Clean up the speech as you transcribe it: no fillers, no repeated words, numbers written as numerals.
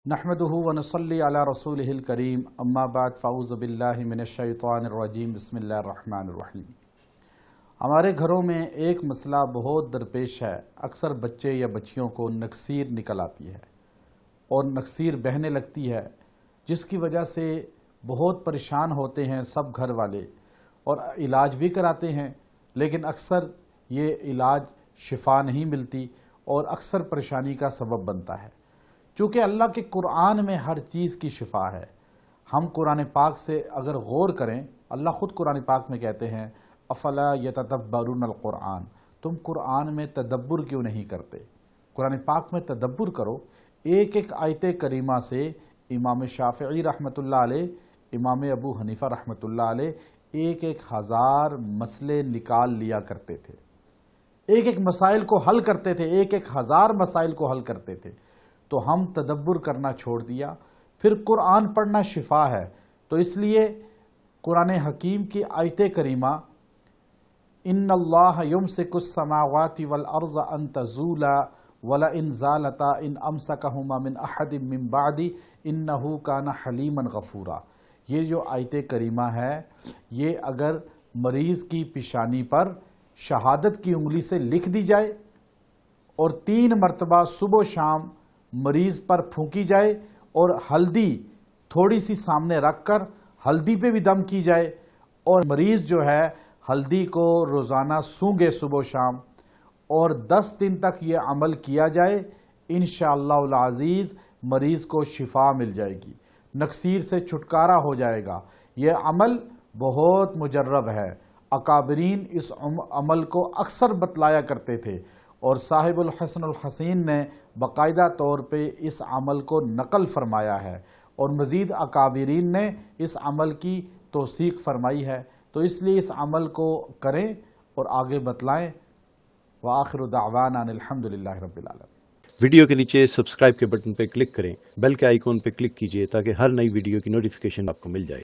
نحمده ونصلي على رسوله الكريم اما بعد فاعوذ باللہ من الشیطان الرجیم بسم اللہ الرحمن الرحیم۔ ہمارے گھروں میں ایک مسئلہ بہت درپیش ہے۔ اکثر بچے یا بچیوں کو نقصیر نکل آتی ہے اور نقصیر بہنے لگتی ہے، جس کی وجہ سے بہت پریشان ہوتے ہیں سب گھر والے اور علاج بھی کراتے ہیں، لیکن اکثر یہ علاج شفا نہیں ملتی اور اکثر پریشانی کا سبب بنتا ہے۔ چونکہ اللہ کے قرآن میں ہر چیز کی شفا ہے، ہم قرآن پاک سے اگر غور کریں، اللہ خود قرآن پاک میں کہتے ہیں افلا یتدبرون القرآن، تم قرآن میں تدبر کیوں نہیں کرتے؟ قرآن پاک میں تدبر کرو۔ ایک ایک آیت کریمہ سے امام شافعی رحمۃ اللہ علیہ، امام ابو حنیفہ رحمۃ اللہ علیہ ایک ایک ہزار مسئلے نکال لیا کرتے تھے، ایک ایک مسائل کو حل کرتے تھے، ایک ایک ہزار مسائل کو حل کرتے تھے۔ تو ہم تدبر کرنا چھوڑ دیا، پھر قرآن پڑھنا شفا ہے، تو اس لیے قرآن حکیم کی آیت کریمہ ان اللہ یمسک السماوات والارض ان تزولا ولئن زالتا ان امسکہما من احد من بعد انہ کان حلیما غفورا، یہ جو آیت کریمہ ہے، یہ اگر مریض کی پیشانی پر شہادت کی انگلی سے لکھ دی جائے اور 3 مرتبہ صبح و شام مریض پر پھونکی جائے اور ہلدی تھوڑی سی سامنے رکھ کر ہلدی پہ بھی دم کی جائے اور مریض جو ہے ہلدی کو روزانہ سونگے صبح و شام اور 10 دن تک یہ عمل کیا جائے، انشاءاللہ العزیز مریض کو شفا مل جائے گی، نقصیر سے چھٹکارا ہو جائے گا۔ یہ عمل بہت مجرب ہے، اکابرین اس عمل کو اکثر بتلایا کرتے تھے اور صاحب الحسن الحسین نے باقاعدہ طور پہ اس عمل کو نقل فرمایا ہے اور مزید اکابرین نے اس عمل کی توثیق فرمائی ہے، تو اس لیے اس عمل کو کریں اور آگے بتلائیں۔ وآخر دعوانا ان الحمدللہ رب العالمین۔ ویڈیو کے نیچے سبسکرائب کے بٹن پہ کلک کریں، بیل کے آئیکن پہ کلک کیجئے تاکہ ہر نئی ویڈیو کی نوٹیفیکیشن آپ کو مل جائے۔